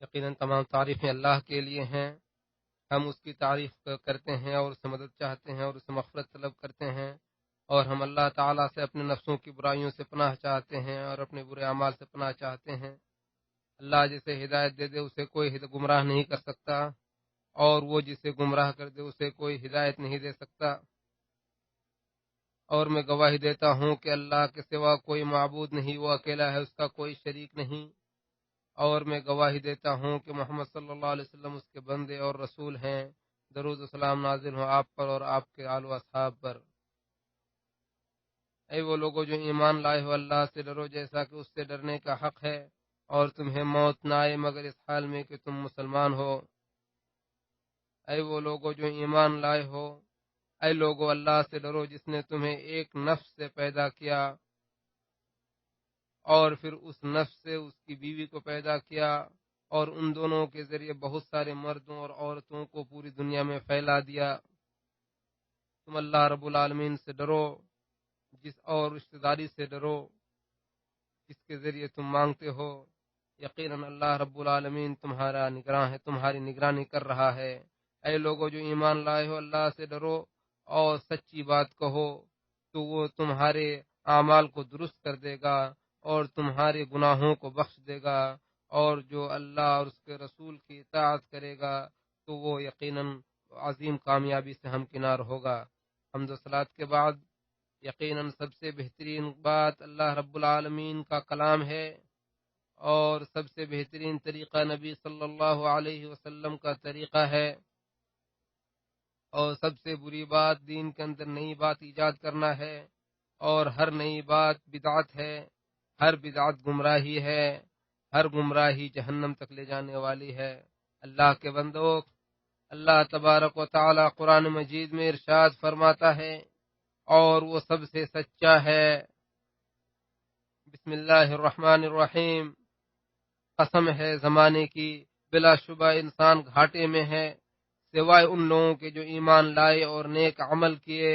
یقیناً تمام تعریفیں اللہ کے لیے ہیں۔ ہم اس کی تعریف کرتے ہیں اور اس سے مدد چاہتے ہیں اور اس سے مغفرت طلب کرتے ہیں، اور ہم اللہ تعالیٰ سے اپنے نفسوں کی برائیوں سے پناہ چاہتے ہیں اور اپنے برے اعمال سے پناہ چاہتے ہیں۔ اللہ جسے ہدایت دے دے اسے کوئی گمراہ نہیں کر سکتا، اور وہ جسے گمراہ کر دے اسے کوئی ہدایت نہیں دے سکتا۔ اور میں گواہی دیتا ہوں کہ اللہ کے سوا کوئی معبود نہیں، وہ اکیلا ہے، اس کا کوئی شریک نہیں۔ اور میں گواہی دیتا ہوں کہ محمد صلی اللہ علیہ وسلم اس کے بندے اور رسول ہیں۔ درود و سلام نازل ہو آپ پر اور آپ کے آل و اصحاب پر۔ اے وہ لوگوں جو ایمان لائے ہو، اللہ سے ڈرو جیسا کہ اس سے ڈرنے کا حق ہے، اور تمہیں موت نہ آئے مگر اس حال میں کہ تم مسلمان ہو۔ اے وہ لوگوں جو ایمان لائے ہو، اے لوگو اللہ سے ڈرو جس نے تمہیں ایک نفس سے پیدا کیا، اور پھر اس نفس سے اس کی بیوی کو پیدا کیا، اور ان دونوں کے ذریعے بہت سارے مردوں اور عورتوں کو پوری دنیا میں پھیلا دیا۔ تم اللہ رب العالمین سے ڈرو، جس اور رشتہ داری سے ڈرو جس کے ذریعے تم مانگتے ہو۔ یقیناً اللہ رب العالمین تمہارا نگراں ہے، تمہاری نگرانی کر رہا ہے۔ اے لوگو جو ایمان لائے ہو، اللہ سے ڈرو اور سچی بات کہو، تو وہ تمہارے اعمال کو درست کر دے گا اور تمہارے گناہوں کو بخش دے گا، اور جو اللہ اور اس کے رسول کی اطاعت کرے گا تو وہ یقیناً عظیم کامیابی سے ہمکنار ہوگا۔ حمد و صلات کے بعد یقیناً سب سے بہترین بات اللہ رب العالمین کا کلام ہے، اور سب سے بہترین طریقہ نبی صلی اللہ علیہ وسلم کا طریقہ ہے، اور سب سے بری بات دین کے اندر نئی بات ایجاد کرنا ہے، اور ہر نئی بات بدعت ہے، ہر بدعت گمراہی ہے، ہر گمراہی جہنم تک لے جانے والی ہے۔ اللہ کے بندو، اللہ تبارک و تعالی قرآن مجید میں ارشاد فرماتا ہے، اور وہ سب سے سچا ہے۔ بسم اللہ الرحمن الرحیم۔ قسم ہے زمانے کی، بلا شبہ انسان گھاٹے میں ہے، سوائے ان لوگوں کے جو ایمان لائے اور نیک عمل کیے،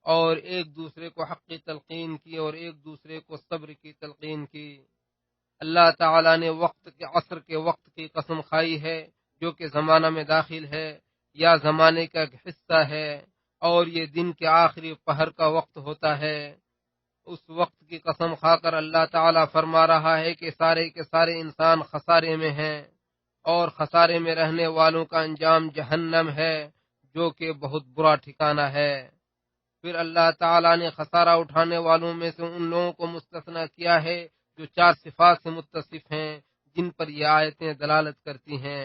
اور ایک دوسرے کو حق کی تلقین کی اور ایک دوسرے کو صبر کی تلقین کی۔ اللہ تعالیٰ نے وقت کے عصر کے وقت کی قسم کھائی ہے، جو کہ زمانہ میں داخل ہے یا زمانے کا ایک حصہ ہے، اور یہ دن کے آخری پہر کا وقت ہوتا ہے۔ اس وقت کی قسم کھا کر اللہ تعالیٰ فرما رہا ہے کہ سارے کے سارے انسان خسارے میں ہیں، اور خسارے میں رہنے والوں کا انجام جہنم ہے، جو کہ بہت برا ٹھکانہ ہے۔ پھر اللہ تعالیٰ نے خسارہ اٹھانے والوں میں سے ان لوگوں کو مستثنی کیا ہے جو 4 صفات سے متصف ہیں، جن پر یہ آیتیں دلالت کرتی ہیں۔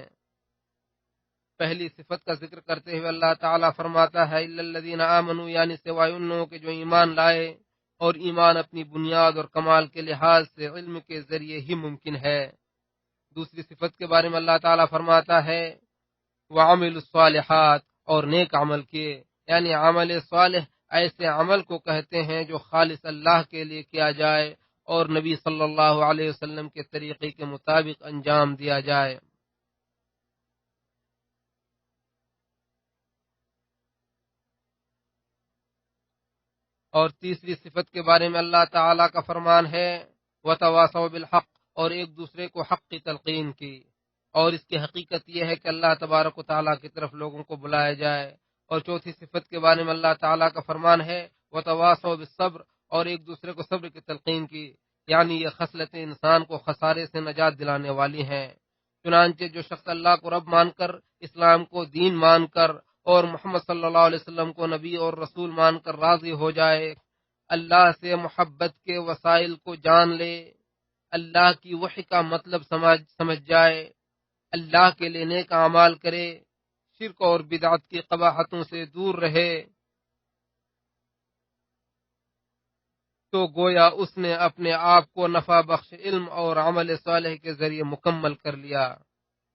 پہلی صفت کا ذکر کرتے ہوئے اللہ تعالیٰ فرماتا ہے الا الذین آمنوا، یعنی سوائے ان لوگوں کے جو ایمان لائے، اور ایمان اپنی بنیاد اور کمال کے لحاظ سے علم کے ذریعے ہی ممکن ہے۔ دوسری صفت کے بارے میں اللہ تعالیٰ فرماتا ہے وعملوا الصالحات، اور نیک عمل کیے، یعنی عمل صالح ایسے عمل کو کہتے ہیں جو خالص اللہ کے لیے کیا جائے اور نبی صلی اللہ علیہ وسلم کے طریقے کے مطابق انجام دیا جائے۔ اور تیسری صفت کے بارے میں اللہ تعالیٰ کا فرمان ہے وَتَوَاصَوْا بِالْحَقِّ، اور ایک دوسرے کو حق کی تلقین کی۔ اور اس کی حقیقت یہ ہے کہ اللہ تبارک و تعالیٰ کی طرف لوگوں کو بلایا جائے۔ اور چوتھی صفت کے بارے میں اللہ تعالیٰ کا فرمان ہے وَتَوَاصَوْا بِالصَّبْرِ، اور ایک دوسرے کو صبر کی تلقین کی، یعنی یہ خصلتیں انسان کو خسارے سے نجات دلانے والی ہیں۔ چنانچہ جو شخص اللہ کو رب مان کر، اسلام کو دین مان کر، اور محمد صلی اللہ علیہ وسلم کو نبی اور رسول مان کر راضی ہو جائے، اللہ سے محبت کے وسائل کو جان لے، اللہ کی وحی کا مطلب سمجھ جائے، اللہ کے لیے نیک اعمال کرے، شرک اور بدعت کی قباحتوں سے دور رہے، تو گویا اس نے اپنے آپ کو نفع بخش علم اور عمل صالح کے ذریعے مکمل کر لیا۔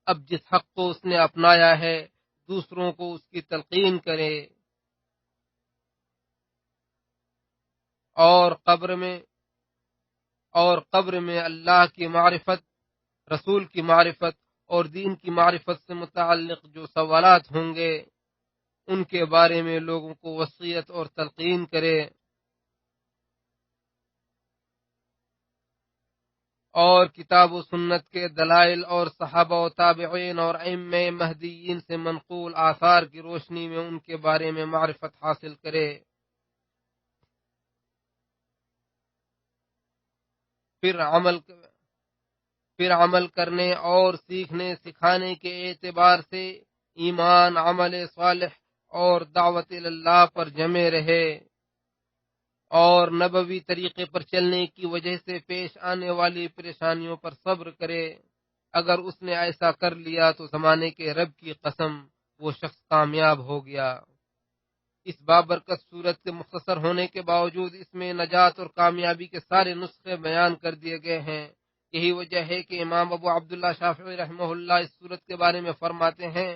اب جس حق کو اس نے اپنایا ہے، دوسروں کو اس کی تلقین کرے، اور قبر میں اللہ کی معرفت، رسول کی معرفت اور دین کی معرفت سے متعلق جو سوالات ہوں گے، ان کے بارے میں لوگوں کو وصیت اور تلقین کرے۔ اور کتاب و سنت کے دلائل اور صحابہ و تابعین اور ائمہ مہدیین سے منقول آثار کی روشنی میں ان کے بارے میں معرفت حاصل کرے۔ پھر عمل کرنے اور سیکھنے سکھانے کے اعتبار سے ایمان، عمل صالح اور دعوت اللہ پر جمے رہے اور نبوی طریقے پر چلنے کی وجہ سے پیش آنے والی پریشانیوں پر صبر کرے۔ اگر اس نے ایسا کر لیا تو زمانے کے رب کی قسم وہ شخص کامیاب ہو گیا۔ اس بابرکت صورت کے مختصر ہونے کے باوجود اس میں نجات اور کامیابی کے سارے نسخے بیان کر دیے گئے ہیں۔ یہی وجہ ہے کہ امام ابو عبداللہ شافعی رحمہ اللہ اس صورت کے بارے میں فرماتے ہیں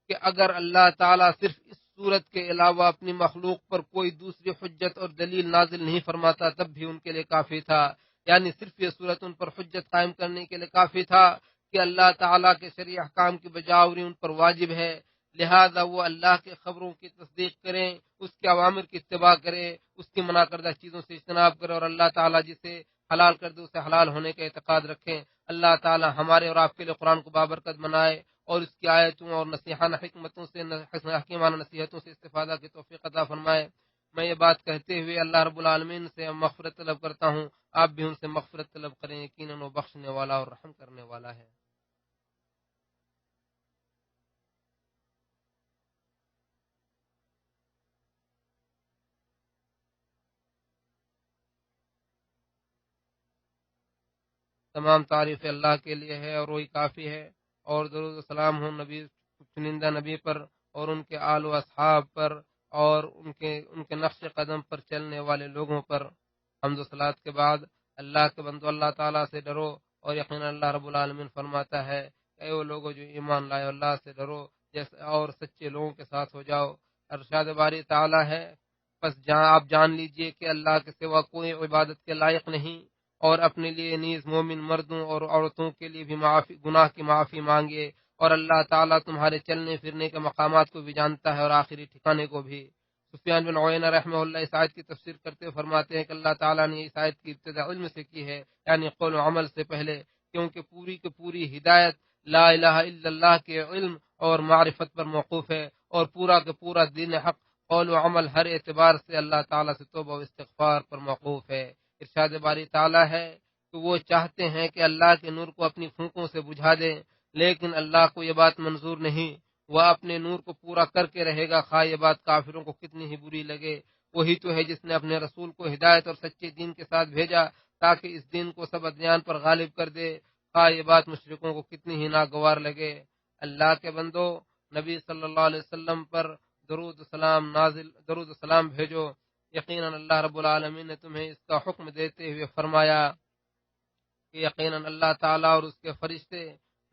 کہ اگر اللہ تعالیٰ صرف اس صورت کے علاوہ اپنی مخلوق پر کوئی دوسری حجت اور دلیل نازل نہیں فرماتا تب بھی ان کے لیے کافی تھا، یعنی صرف یہ صورت ان پر حجت قائم کرنے کے لیے کافی تھا کہ اللہ تعالیٰ کے شرعی احکام کی بجاوری ان پر واجب ہے، لہذا وہ اللہ کے خبروں کی تصدیق کریں، اس کے اوامر کی اتباع کریں، اس کی منع کردہ چیزوں سے اجتناب کریں اور اللہ تعالیٰ جسے حلال کر دے اسے حلال ہونے کا اعتقاد رکھیں۔ اللہ تعالیٰ ہمارے اور آپ کے لیے قرآن کو بابرکت بنائے اور اس کی آیتوں اور نصیحانہ حکمتوں سے حکیمانہ نصیحتوں سے استفادہ کی توفیق عطا فرمائے۔ میں یہ بات کہتے ہوئے اللہ رب العالمین سے مغفرت طلب کرتا ہوں، آپ بھی ان سے مغفرت طلب کریں، یقیناً وہ بخشنے والا اور رحم کرنے والا ہے۔ تمام تعریف اللہ کے لیے ہے اور وہی کافی ہے، اور درود و سلام ہوں نبی چنندہ نبی پر اور ان کے آل و اصحاب پر اور ان کے نقش قدم پر چلنے والے لوگوں پر۔ حمد و صلات کے بعد اللہ کے بندو، اللہ تعالیٰ سے ڈرو، اور یقینا اللہ رب العالمین فرماتا ہے اے وہ لوگوں جو ایمان لائے اللہ سے ڈرو جیسے اور سچے لوگوں کے ساتھ ہو جاؤ۔ ارشاد باری تعالیٰ ہے بس آپ جان لیجئے کہ اللہ کے سوا کوئی عبادت کے لائق نہیں، اور اپنے لیے نیز مومن مردوں اور عورتوں کے لیے بھی گناہ کی معافی مانگے، اور اللہ تعالیٰ تمہارے چلنے پھرنے کے مقامات کو بھی جانتا ہے اور آخری ٹھکانے کو بھی۔ سفیان بن عیینہ رحمہ اللہ اس آیت کی تفسیر کرتے فرماتے ہیں کہ اللہ تعالیٰ نے اس آیت کی ابتدا علم سے کی ہے، یعنی قول و عمل سے پہلے، کیونکہ پوری کی پوری ہدایت لا الہ الا اللہ کے علم اور معرفت پر موقوف ہے، اور پورا کا پورا دین حق قول و عمل ہر اعتبار سے اللہ تعالیٰ سے توبہ و استغفار پر موقوف ہے۔ ارشاد باری تعالیٰ ہے کہ وہ چاہتے ہیں کہ اللہ کے نور کو اپنی پھونکوں سے بجھا دیں، لیکن اللہ کو یہ بات منظور نہیں، وہ اپنے نور کو پورا کر کے رہے گا، خواہ یہ بات کافروں کو کتنی ہی بری لگے۔ وہی تو ہے جس نے اپنے رسول کو ہدایت اور سچے دین کے ساتھ بھیجا تاکہ اس دین کو سب ادیان پر غالب کر دے، خواہ یہ بات مشرکوں کو کتنی ہی ناگوار لگے۔ اللہ کے بندو، نبی صلی اللہ علیہ وسلم پر درود و سلام بھیجو، یقیناً اللہ رب العالمین نے تمہیں اس کا حکم دیتے ہوئے فرمایا کہ یقیناً اللہ تعالیٰ اور اس کے فرشتے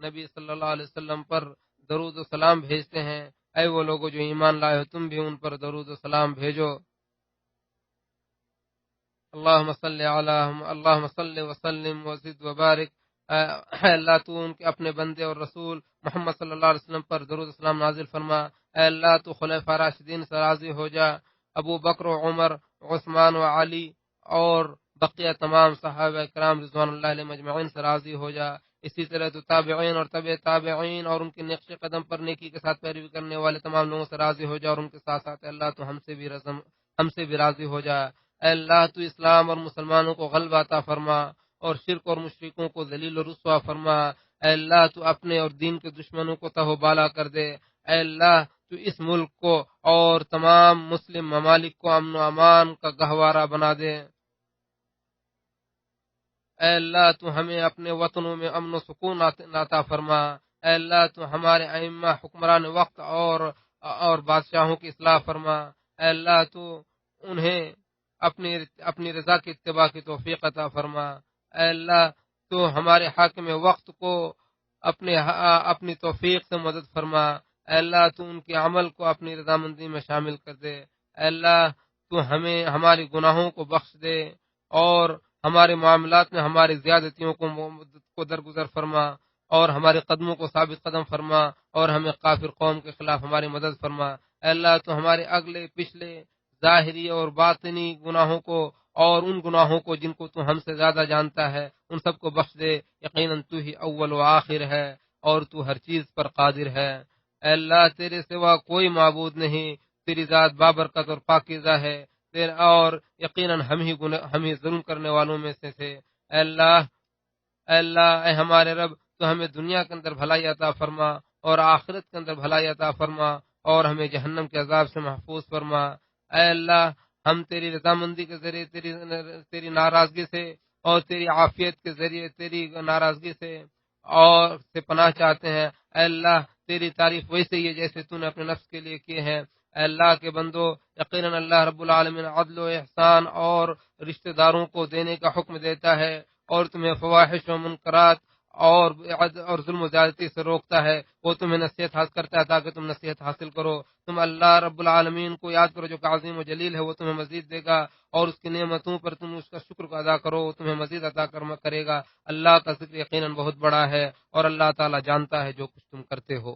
نبی صلی اللہ علیہ وسلم پر درود و سلام بھیجتے ہیں۔ اے وہ لوگوں جو ایمان لائے ہو تم بھی ان پر درود و سلام بھیجو۔ اللہم صلی وسلم وزد وبارک۔ اے اللہ تو ان کے اپنے بندے اور رسول محمد صلی اللہ علیہ وسلم پر درود و سلام نازل فرما۔ اے اللہ تو خلفاء راشدین سے راضی ہو جا، ابو بکر و عمر، عثمان و علی اور بقیہ تمام صحابہ کرام رضوان اللہ علیہ مجمعین سے راضی ہو جا۔ اسی طرح تو تابعین اور طبع تابعین اور ان کے نقش قدم پر نیکی کے ساتھ پیروی کرنے والے تمام لوگوں سے راضی ہو جا، اور ان کے ساتھ ساتھ اللہ تو ہم سے بھی راضی ہو جا۔ اے اللہ تو اسلام اور مسلمانوں کو غلبہ عطا فرما اور شرک اور مشرکوں کو ذلیل و رسوا فرما۔ اے اللہ تو اپنے اور دین کے دشمنوں کو تہ و بالا کر دے۔ اے اللہ تو اس ملک کو اور تمام مسلم ممالک کو امن و امان کا گہوارہ بنا دے۔ اے اللہ تو ہمیں اپنے وطنوں میں امن و سکون عطا فرما۔ اے اللہ تو ہمارے ائمہ حکمران وقت اور بادشاہوں کی اصلاح فرما۔ اے اللہ تو انہیں اپنی رضا کی اتباع کی توفیق عطا فرما۔ اے اللہ تو ہمارے حاکم وقت کو اپنی توفیق سے مدد فرما۔ اے اللہ تو ان کے عمل کو اپنی رضامندی میں شامل کر دے۔ اے اللہ تو ہمیں ہمارے گناہوں کو بخش دے اور ہمارے معاملات میں ہماری زیادتیوں کو درگزر فرما، اور ہمارے قدموں کو ثابت قدم فرما، اور ہمیں کافر قوم کے خلاف ہماری مدد فرما۔ اے اللہ تو ہمارے اگلے پچھلے ظاہری اور باطنی گناہوں کو اور ان گناہوں کو جن کو تو ہم سے زیادہ جانتا ہے ان سب کو بخش دے۔ یقیناً تو ہی اول و آخر ہے اور تو ہر چیز پر قادر ہے۔ اے اللہ تیرے سوا کوئی معبود نہیں، تیری ذات بابرکت اور پاکیزہ ہے، اور یقیناً ہم ہی ظلم کرنے والوں میں سے تھے۔ اے اللہ، اے اللہ، اے ہمارے رب، تو ہمیں دنیا کے اندر بھلائی عطا فرما اور آخرت کے اندر بھلائی عطا فرما اور ہمیں جہنم کے عذاب سے محفوظ فرما۔ اے اللہ، ہم تیری رضامندی کے ذریعے تیری ناراضگی سے اور تیری عافیت کے ذریعے تیری ناراضگی سے اور سے پناہ چاہتے ہیں۔ اے اللہ، تیری تعریف ویسے ہی ہے جیسے تو نے اپنے نفس کے لیے کیے ہیں۔ اے اللہ کے بندو، یقیناً اللہ رب العالمین عدل و احسان اور رشتہ داروں کو دینے کا حکم دیتا ہے اور تمہیں فواحش و منکرات اور ظلم و زیادتی سے روکتا ہے۔ وہ تمہیں نصیحت حاصل کرتا ہے تاکہ تم نصیحت حاصل کرو۔ تم اللہ رب العالمین کو یاد کرو جو کہ عظیم و جلیل ہے، وہ تمہیں مزید دے گا، اور اس کی نعمتوں پر تم اس کا شکر ادا کرو، وہ تمہیں مزید عطا کرے گا۔ اللہ کا ذکر یقیناً بہت بڑا ہے اور اللہ تعالیٰ جانتا ہے جو کچھ تم کرتے ہو۔